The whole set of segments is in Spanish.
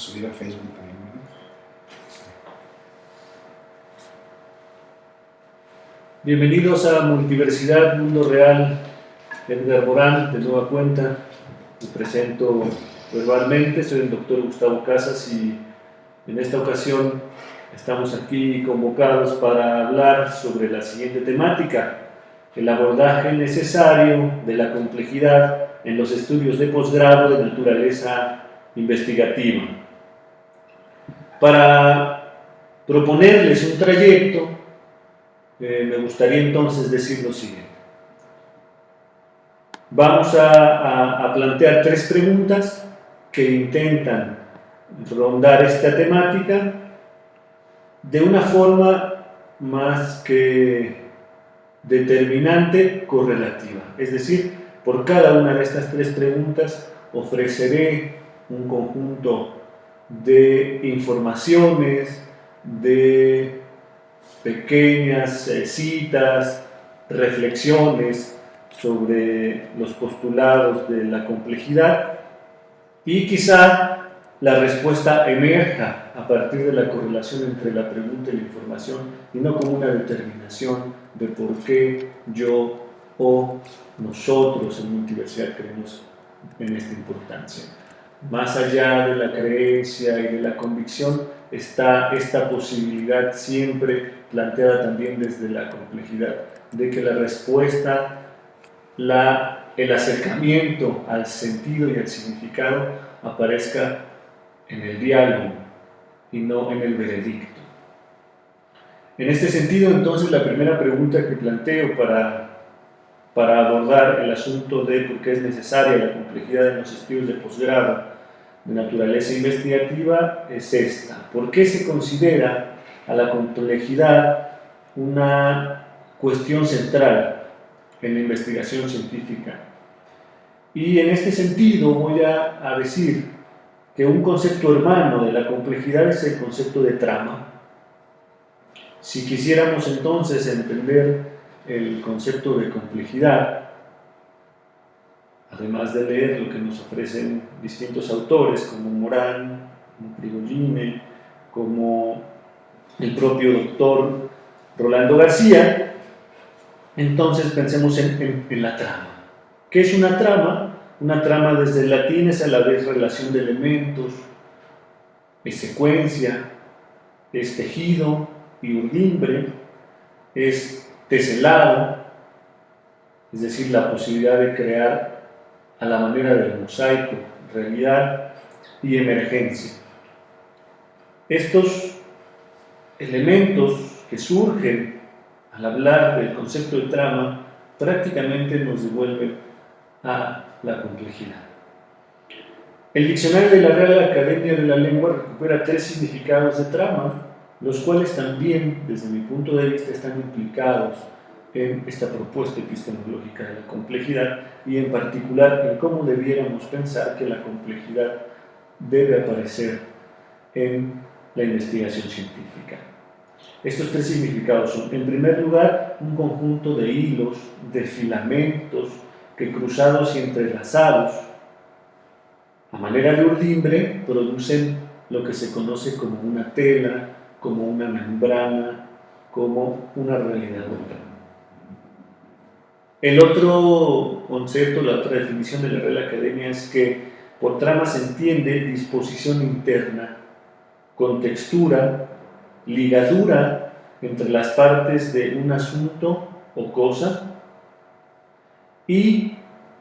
subir a Facebook también, ¿no? Bienvenidos a Multiversidad Mundo Real. Edgar Morán, de nueva cuenta. Me presento verbalmente, soy el doctor Gustavo Casas y en esta ocasión estamos aquí convocados para hablar sobre la siguiente temática: el abordaje necesario de la complejidad en los estudios de posgrado de naturaleza investigativa. Para proponerles un trayecto, me gustaría entonces decir lo siguiente. Vamos a plantear tres preguntas que intentan rondar esta temática de una forma más que determinante, correlativa. Es decir, por cada una de estas tres preguntas ofreceré un conjunto de informaciones, de pequeñas citas, reflexiones sobre los postulados de la complejidad, y quizá la respuesta emerja a partir de la correlación entre la pregunta y la información, y no como una determinación de por qué yo o nosotros en Multiversidad creemos en esta importancia. Más allá de la creencia y de la convicción está esta posibilidad siempre planteada también desde la complejidad, de que la respuesta, el acercamiento al sentido y al significado aparezca en el diálogo y no en el veredicto. En este sentido, entonces, la primera pregunta que planteo para abordar el asunto de por qué es necesaria la complejidad en los estudios de posgrado de naturaleza investigativa es esta: ¿por qué se considera a la complejidad una cuestión central en la investigación científica? Y en este sentido voy a decir que un concepto hermano de la complejidad es el concepto de trama. Si quisiéramos entonces entender el concepto de complejidad, además de leer lo que nos ofrecen distintos autores como Morán, como Prigogine, como el propio doctor Rolando García, entonces pensemos en la trama. ¿Qué es una trama? Una trama desde el latín es a la vez relación de elementos, es secuencia, es tejido y urdimbre, es teselado, es decir, la posibilidad de crear a la manera del mosaico, realidad y emergencia. Estos elementos que surgen al hablar del concepto de trama prácticamente nos devuelven a la complejidad. El diccionario de la Real Academia de la Lengua recupera tres significados de trama, los cuales también, desde mi punto de vista, están implicados en esta propuesta epistemológica de la complejidad y en particular en cómo debiéramos pensar que la complejidad debe aparecer en la investigación científica. Estos tres significados son, en primer lugar, un conjunto de hilos, de filamentos que, cruzados y entrelazados a manera de urdimbre, producen lo que se conoce como una tela, como una membrana, como una realidad urbana. El otro concepto, la otra definición de la Real Academia es que por trama se entiende disposición interna, contextura, ligadura entre las partes de un asunto o cosa. Y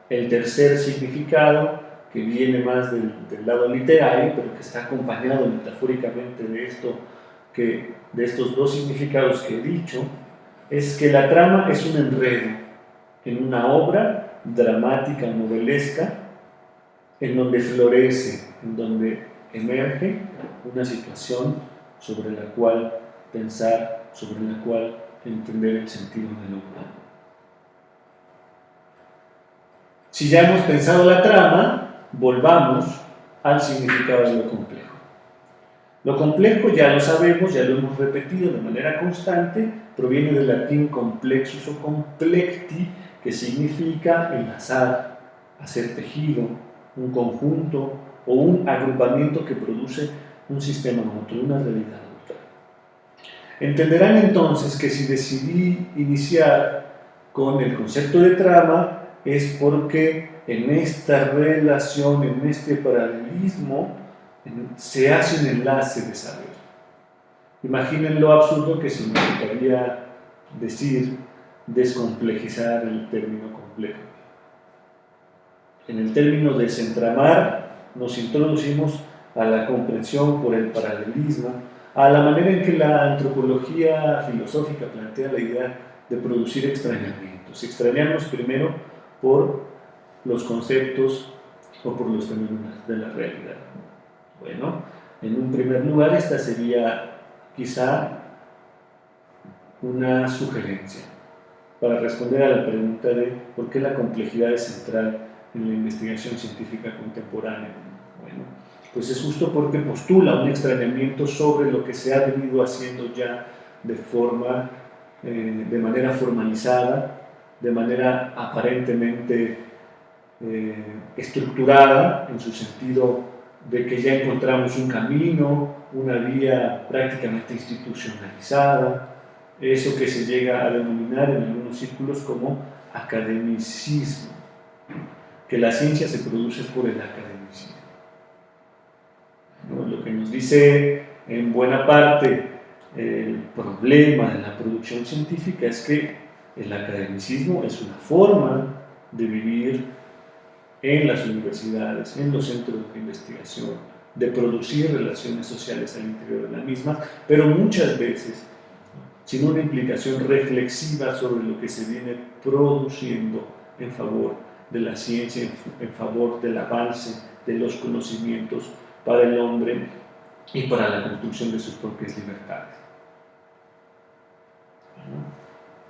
el tercer significado, que viene más del lado literario, pero que está acompañado metafóricamente de estos dos significados que he dicho, es que la trama es un enredo en una obra dramática, novelesca, en donde florece, en donde emerge una situación sobre la cual pensar, sobre la cual entender el sentido de lo humano. Si ya hemos pensado la trama, volvamos al significado de lo complejo. Lo complejo, ya lo sabemos, ya lo hemos repetido de manera constante, proviene del latín complexus o complecti, que significa enlazar, hacer tejido, un conjunto, o un agrupamiento que produce un sistema otro, una realidad otra. Entenderán entonces que si decidí iniciar con el concepto de trama es porque en esta relación, en este paralelismo, se hace un enlace de saber. Imaginen lo absurdo que significaría decir descomplejizar el término complejo. En el término desentramar nos introducimos a la comprensión por el paralelismo, a la manera en que la antropología filosófica plantea la idea de producir extrañamientos. Extrañarnos primero por los conceptos o por los fenómenos de la realidad. Bueno, en un primer lugar esta sería quizá una sugerencia para responder a la pregunta de por qué la complejidad es central en la investigación científica contemporánea. Bueno, pues es justo porque postula un extrañamiento sobre lo que se ha venido haciendo ya de manera formalizada, de manera aparentemente estructurada, en su sentido de que ya encontramos un camino, una vía prácticamente institucionalizada, eso que se llega a denominar en algunos círculos como academicismo, que la ciencia se produce por el academicismo. ¿No? Lo que nos dice en buena parte el problema de la producción científica es que el academicismo es una forma de vivir en las universidades, en los centros de investigación, de producir relaciones sociales al interior de la misma, pero muchas veces sin una implicación reflexiva sobre lo que se viene produciendo en favor de la ciencia, en favor del avance de los conocimientos para el hombre y para la construcción de sus propias libertades.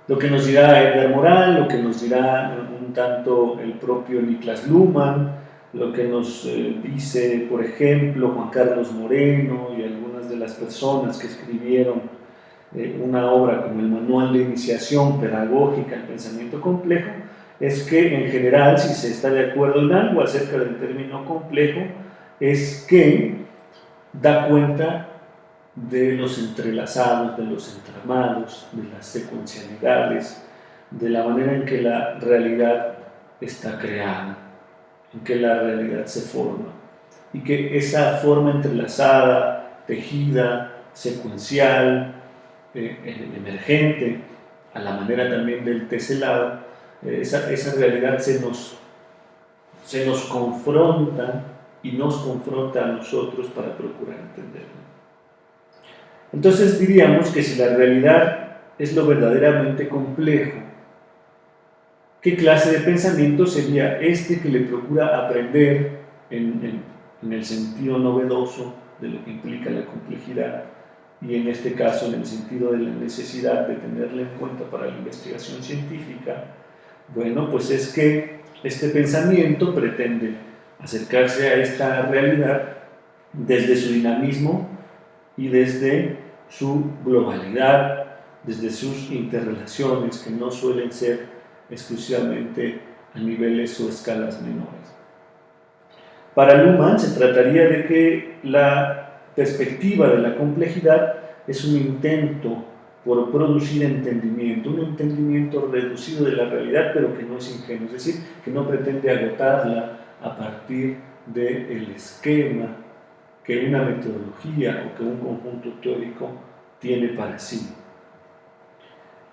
Lo que nos dirá Edgar Morin, lo que nos dirá un tanto el propio Niklas Luhmann, lo que nos dice, por ejemplo, Juan Carlos Moreno y algunas de las personas que escribieron una obra como el Manual de Iniciación Pedagógica al Pensamiento Complejo, es que en general, si se está de acuerdo en algo acerca del término complejo, es que da cuenta de los entrelazados, de los entramados, de las secuencialidades, de la manera en que la realidad está creada, en que la realidad se forma, y que esa forma entrelazada, tejida, secuencial, emergente, a la manera también del teselado, esa realidad se nos confronta y nos confronta a nosotros para procurar entenderla. Entonces diríamos que si la realidad es lo verdaderamente complejo, ¿qué clase de pensamiento sería este que le procura aprender en el sentido novedoso de lo que implica la complejidad y en este caso en el sentido de la necesidad de tenerla en cuenta para la investigación científica? Bueno, pues es que este pensamiento pretende acercarse a esta realidad desde su dinamismo y desde su globalidad, desde sus interrelaciones que no suelen ser exclusivamente a niveles o escalas menores. Para Luhmann se trataría de que la perspectiva de la complejidad es un intento por producir entendimiento, un entendimiento reducido de la realidad, pero que no es ingenuo, es decir, que no pretende agotarla a partir del esquema que una metodología o que un conjunto teórico tiene para sí.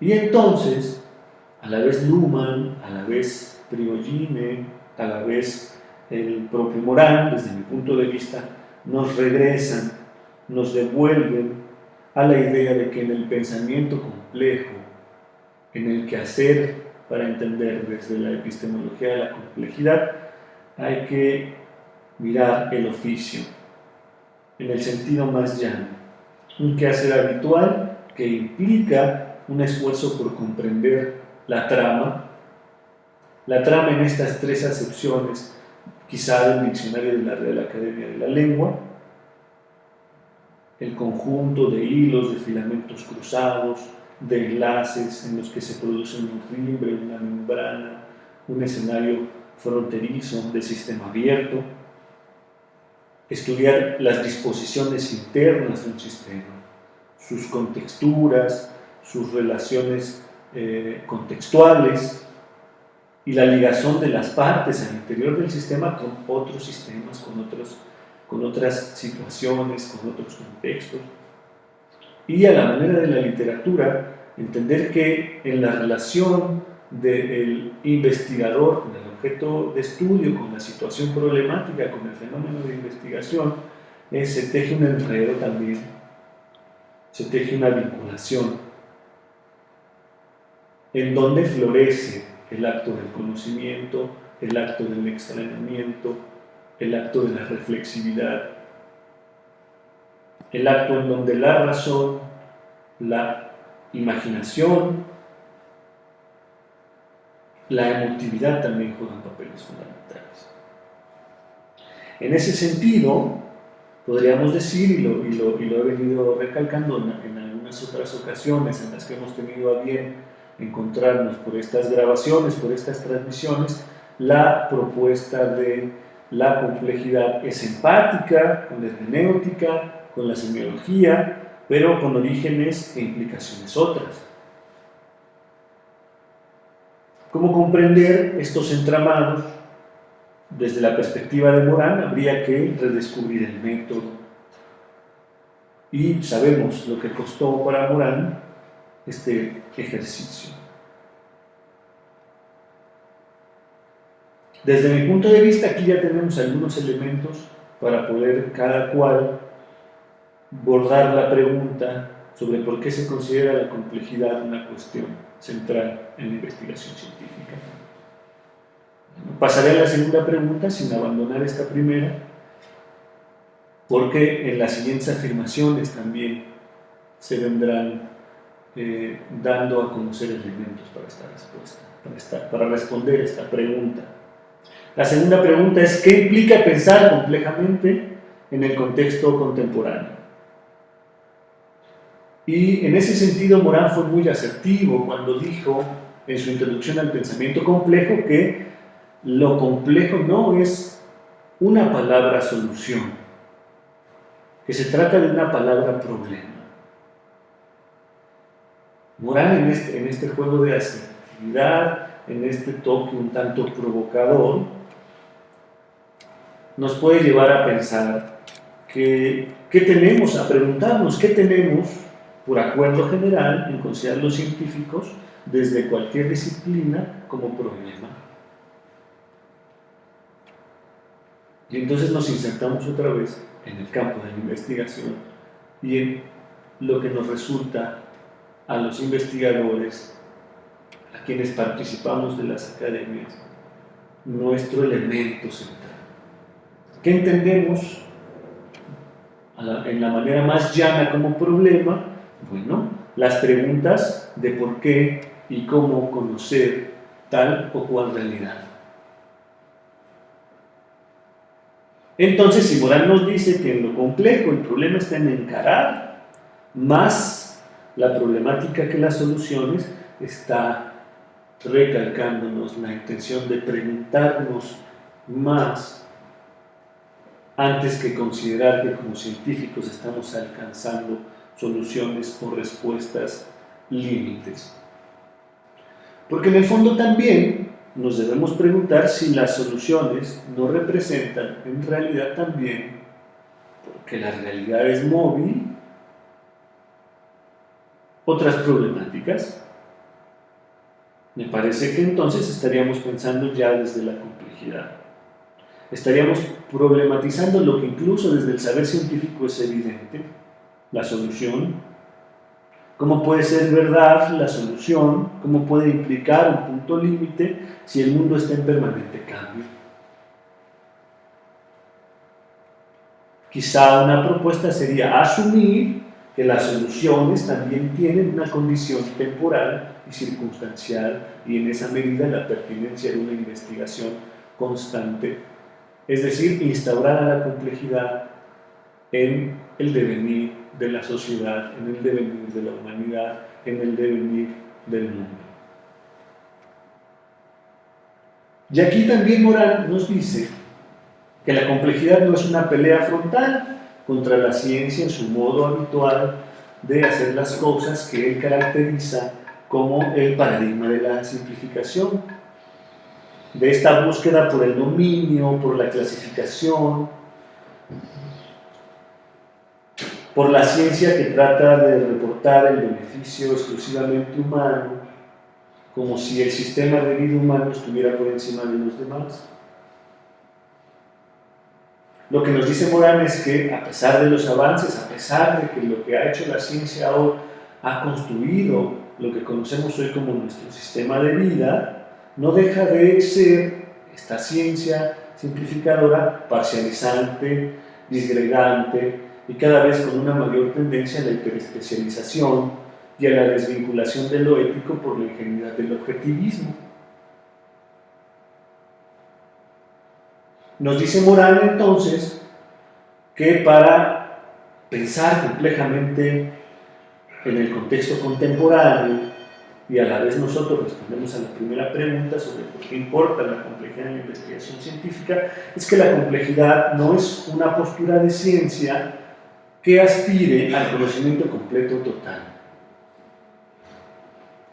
Y entonces, a la vez Luhmann, a la vez Prigogine, a la vez el propio Morin, desde mi punto de vista, nos regresan, nos devuelven a la idea de que en el pensamiento complejo, en el quehacer para entender desde la epistemología de la complejidad, hay que mirar el oficio en el sentido más llano, un quehacer habitual que implica un esfuerzo por comprender la trama en estas tres acepciones, quizá del diccionario de la Real Academia de la Lengua, el conjunto de hilos, de filamentos cruzados, de enlaces en los que se produce un fimbre, una membrana, un escenario fronterizo de sistema abierto. estudiar las disposiciones internas de un sistema, sus contexturas, sus relaciones contextuales y la ligación de las partes al interior del sistema con otros sistemas, con otras situaciones, con otros contextos. Y a la manera de la literatura, entender que en la relación del investigador con el objeto de estudio, con la situación problemática, con el fenómeno de investigación, se teje un enredo también, se teje una vinculación, en donde florece el acto del conocimiento, el acto del extrañamiento, el acto de la reflexividad, el acto en donde la razón, la imaginación, la emotividad también juegan papeles fundamentales. En ese sentido, podríamos decir, y lo he venido recalcando en algunas otras ocasiones en las que hemos tenido a bien encontrarnos por estas grabaciones, por estas transmisiones, la propuesta de la complejidad es empática, con la hermenéutica, con la semiología, pero con orígenes e implicaciones otras. ¿Cómo comprender estos entramados? Desde la perspectiva de Morán, habría que redescubrir el método. Y sabemos lo que costó para Morán este ejercicio. Desde mi punto de vista, aquí ya tenemos algunos elementos para poder cada cual bordar la pregunta sobre por qué se considera la complejidad una cuestión central en la investigación científica. Pasaré a la segunda pregunta sin abandonar esta primera, porque en las siguientes afirmaciones también se vendrán dando a conocer elementos para esta respuesta, para responder esta pregunta. La segunda pregunta es: ¿qué implica pensar complejamente en el contexto contemporáneo? Y en ese sentido Morán fue muy asertivo cuando dijo en su introducción al pensamiento complejo que lo complejo no es una palabra solución, que se trata de una palabra problema. Morán en este juego de asertividad, en este toque un tanto provocador, nos puede llevar a pensar que tenemos, a preguntarnos qué tenemos por acuerdo general en considerar los científicos desde cualquier disciplina como problema. Y entonces nos insertamos otra vez en el campo de la investigación y en lo que nos resulta a los investigadores, a quienes participamos de las academias, nuestro elemento central. ¿Qué entendemos en la manera más llana como problema? Bueno, las preguntas de por qué y cómo conocer tal o cual realidad. Entonces, si Morán nos dice que en lo complejo el problema está en encarar más la problemática que las soluciones, está recalcándonos la intención de preguntarnos más antes que considerar que como científicos estamos alcanzando soluciones o respuestas límites. Porque en el fondo también nos debemos preguntar si las soluciones no representan en realidad también, porque la realidad es móvil, otras problemáticas. Me parece que entonces estaríamos pensando ya desde la complejidad. Estaríamos problematizando lo que incluso desde el saber científico es evidente, la solución. ¿Cómo puede ser verdad la solución? ¿Cómo puede implicar un punto límite si el mundo está en permanente cambio? Quizá una propuesta sería asumir que las soluciones también tienen una condición temporal y circunstancial, y en esa medida la pertinencia de una investigación constante, es decir, instaurar a la complejidad en el devenir de la sociedad, en el devenir de la humanidad, en el devenir del mundo. Y aquí también Morán nos dice que la complejidad no es una pelea frontal contra la ciencia en su modo habitual de hacer las cosas que él caracteriza como el paradigma de la simplificación, de esta búsqueda por el dominio, por la clasificación, por la ciencia que trata de reportar el beneficio exclusivamente humano, como si el sistema de vida humano estuviera por encima de los demás. Lo que nos dice Morán es que, a pesar de los avances, a pesar de que lo que ha hecho la ciencia hoy ha construido lo que conocemos hoy como nuestro sistema de vida, no deja de ser esta ciencia simplificadora, parcializante, disgregante y cada vez con una mayor tendencia a la hiperespecialización y a la desvinculación de lo ético por la ingenuidad del objetivismo. Nos dice Morán entonces que para pensar complejamente en el contexto contemporáneo, y a la vez nosotros respondemos a la primera pregunta sobre por qué importa la complejidad en la investigación científica, es que la complejidad no es una postura de ciencia que aspire al conocimiento completo total.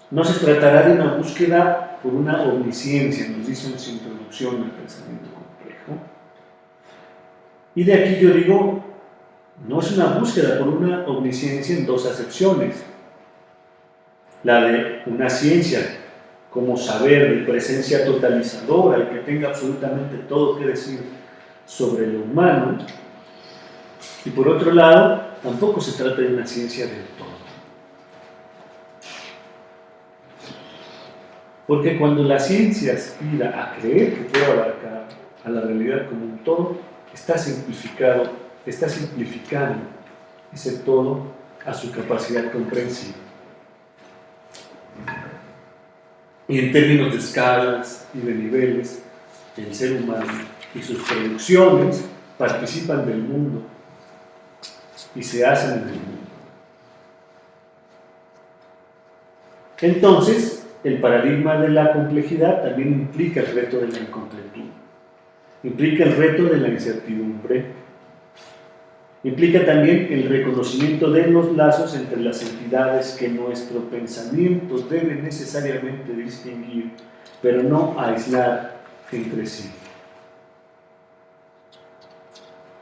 No se tratará de una búsqueda por una omnisciencia, nos dice en su introducción al pensamiento complejo. Y de aquí yo digo, no es una búsqueda por una omnisciencia en dos acepciones. La de una ciencia como saber de presencia totalizadora y que tenga absolutamente todo que decir sobre lo humano. Y por otro lado, tampoco se trata de una ciencia del todo. Porque cuando la ciencia aspira a creer que puede abarcar a la realidad como un todo, está simplificando ese todo a su capacidad comprensiva. Y en términos de escalas y de niveles, el ser humano y sus producciones participan del mundo y se hacen en el mundo. Entonces, el paradigma de la complejidad también implica el reto de la incompletud, implica el reto de la incertidumbre, implica también el reconocimiento de los lazos entre las entidades que nuestro pensamiento debe necesariamente distinguir, pero no aislar entre sí.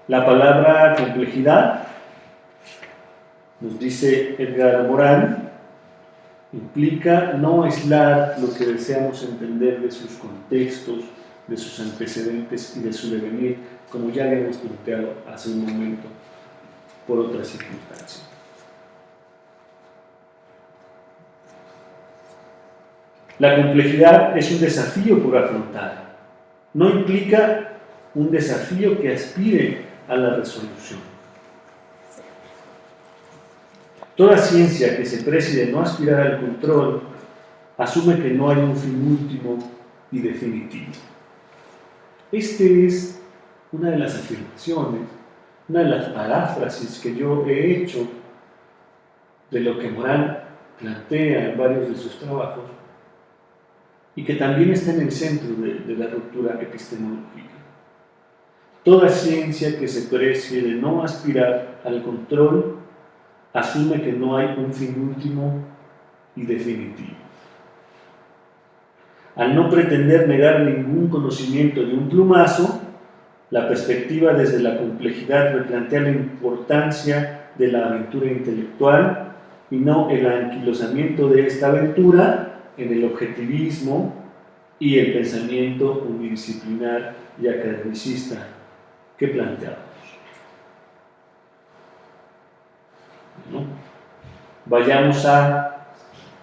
La palabra complejidad, nos dice Edgar Morán, implica no aislar lo que deseamos entender de sus contextos, de sus antecedentes y de su devenir, como ya habíamos planteado hace un momento, por otras circunstancias. La complejidad es un desafío por afrontar, no implica un desafío que aspire a la resolución. Toda ciencia que se precie de no aspirar al control asume que no hay un fin último y definitivo. Esta es una de las afirmaciones, una de las paráfrasis que yo he hecho de lo que Morán plantea en varios de sus trabajos y que también está en el centro de la ruptura epistemológica. Toda ciencia que se precie de no aspirar al control asume que no hay un fin último y definitivo. Al no pretender negar ningún conocimiento de un plumazo, la perspectiva desde la complejidad replantea la importancia de la aventura intelectual y no el anquilosamiento de esta aventura en el objetivismo y el pensamiento unidisciplinar y academicista que planteamos. Bueno, vayamos a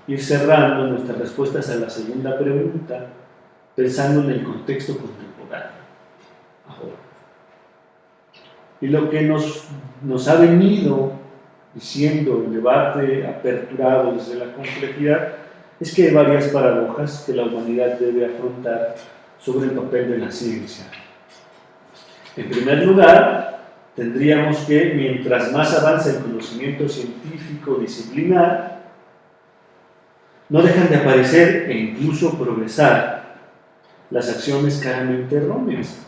ir cerrando nuestras respuestas a la segunda pregunta, pensando en el contexto contemporáneo. Ahora. Y lo que nos ha venido diciendo el debate aperturado desde la complejidad es que hay varias paradojas que la humanidad debe afrontar sobre el papel de la ciencia. En primer lugar, tendríamos que, mientras más avanza el conocimiento científico disciplinar, no dejan de aparecer e incluso progresar las acciones claramente erróneas.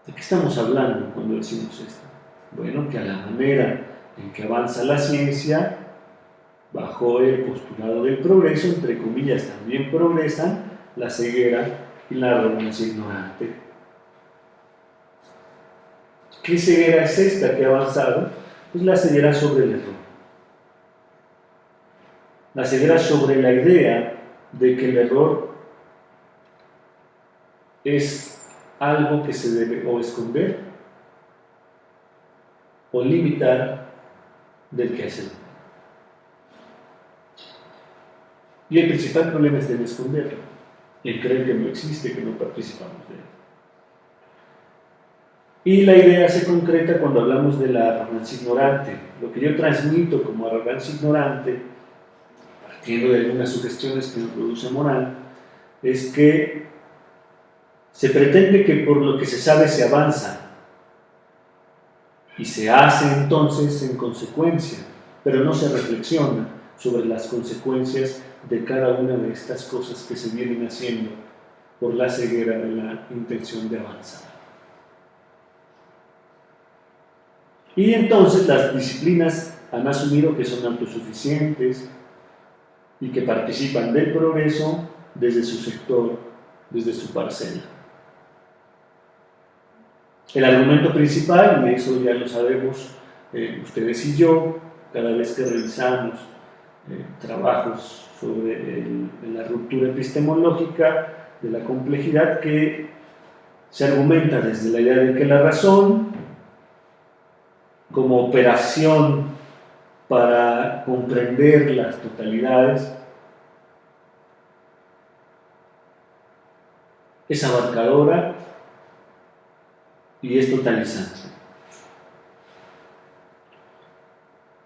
¿De qué estamos hablando cuando decimos esto? Bueno, que a la manera en que avanza la ciencia, bajo el postulado del progreso, entre comillas, también progresan la ceguera y la arrogancia ignorante. ¿Qué ceguera es esta que ha avanzado? Pues la ceguera sobre el error. La ceguera sobre la idea de que el error es algo que se debe o esconder o limitar del que hace el mal. Y el principal problema es en esconderlo, en creer que no existe, que no participamos de él. Y la idea se concreta cuando hablamos de la arrogancia ignorante. Lo que yo transmito como arrogancia ignorante, partiendo de algunas sugestiones que nos produce moral, es que se pretende que por lo que se sabe se avanza y se hace entonces en consecuencia, pero no se reflexiona sobre las consecuencias de cada una de estas cosas que se vienen haciendo por la ceguera de la intención de avanzar. Y entonces las disciplinas han asumido que son autosuficientes y que participan del progreso desde su sector, desde su parcela. El argumento principal, y eso ya lo sabemos ustedes y yo, cada vez que revisamos trabajos sobre la ruptura epistemológica de la complejidad, que se argumenta desde la idea de que la razón, como operación para comprender las totalidades, es abarcadora y es totalizante.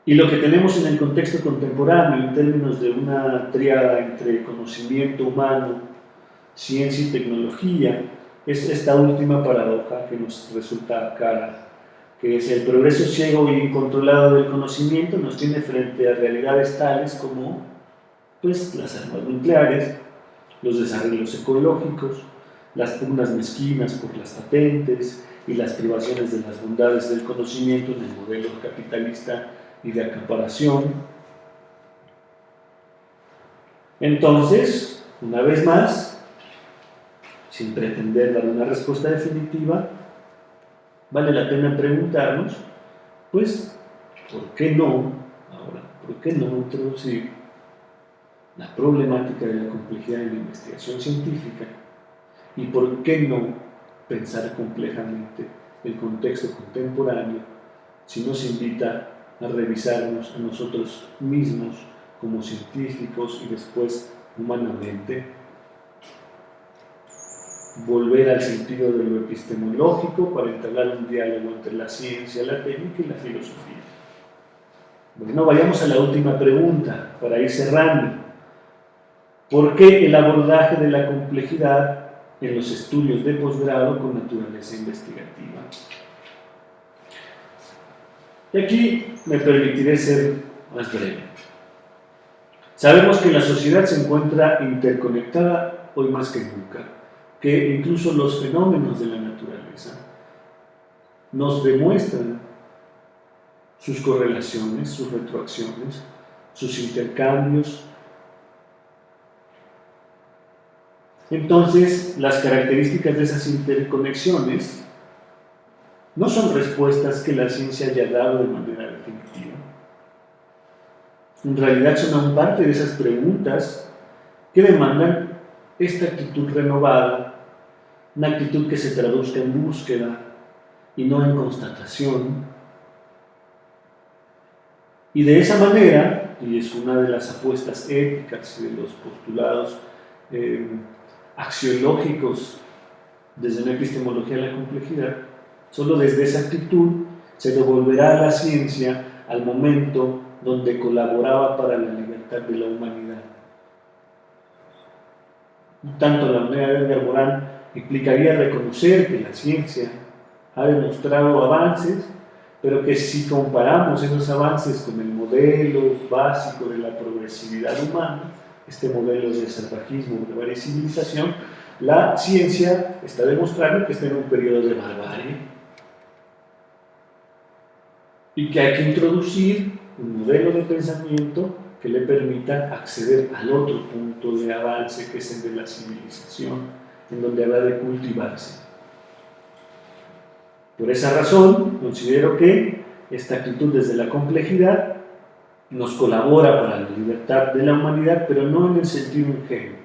Y lo que tenemos en el contexto contemporáneo, en términos de una tríada entre conocimiento humano, ciencia y tecnología, es esta última paradoja que nos resulta cara, que es el progreso ciego e incontrolado del conocimiento nos tiene frente a realidades tales como pues, las armas nucleares, los desarrollos ecológicos, las pugnas mezquinas por las patentes y las privaciones de las bondades del conocimiento en el modelo capitalista y de acaparación. Entonces, una vez más, sin pretender dar una respuesta definitiva, vale la pena preguntarnos, pues, ¿por qué no introducir la problemática de la complejidad en la investigación científica? ¿Y por qué no pensar complejamente el contexto contemporáneo si nos invita a revisarnos a nosotros mismos como científicos y después humanamente? Volver al sentido de lo epistemológico para entablar un diálogo entre la ciencia, la técnica y la filosofía. Bueno, vayamos a la última pregunta para ir cerrando. ¿Por qué el abordaje de la complejidad en los estudios de posgrado con naturaleza investigativa? Y aquí me permitiré ser más breve. Sabemos que la sociedad se encuentra interconectada hoy más que nunca, que incluso los fenómenos de la naturaleza nos demuestran sus correlaciones, sus retroacciones, sus intercambios. Entonces, las características de esas interconexiones no son respuestas que la ciencia haya dado de manera definitiva. En realidad son aún parte de esas preguntas que demandan esta actitud renovada, una actitud que se traduzca en búsqueda y no en constatación. Y de esa manera, y es una de las apuestas éticas y de los postulados axiológicos desde una epistemología de la complejidad, solo desde esa actitud se devolverá a la ciencia al momento donde colaboraba para la libertad de la humanidad. Tanto la manera de Alborán implicaría reconocer que la ciencia ha demostrado avances, pero que si comparamos esos avances con el modelo básico de la progresividad humana, este modelo de salvajismo de varias civilización, La ciencia está demostrando que está en un periodo de barbarie y que hay que introducir un modelo de pensamiento que le permita acceder al otro punto de avance, que es el de la civilización, en donde habrá de cultivarse. Por esa razón, considero que esta actitud desde la complejidad nos colabora para la libertad de la humanidad, pero no en el sentido ingenuo.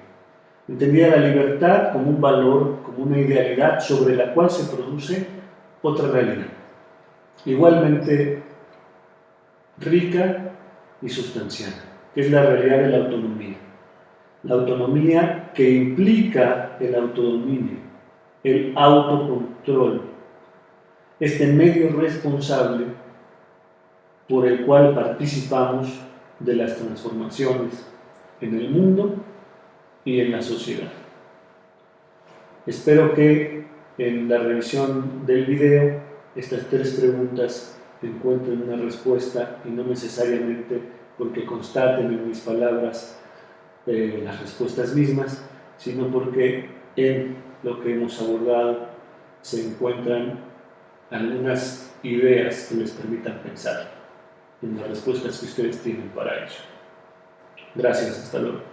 Entendía la libertad como un valor, como una idealidad sobre la cual se produce otra realidad, igualmente rica y sustancial, que es la realidad de la autonomía. La autonomía que implica el autodominio, el autocontrol, este medio responsable por el cual participamos de las transformaciones en el mundo y en la sociedad. Espero que en la revisión del video estas 3 preguntas encuentren una respuesta y no necesariamente porque constaten en mis palabras las respuestas mismas, sino porque en lo que hemos abordado se encuentran algunas ideas que les permitan pensar en las respuestas que ustedes tienen para ello. Gracias, hasta luego.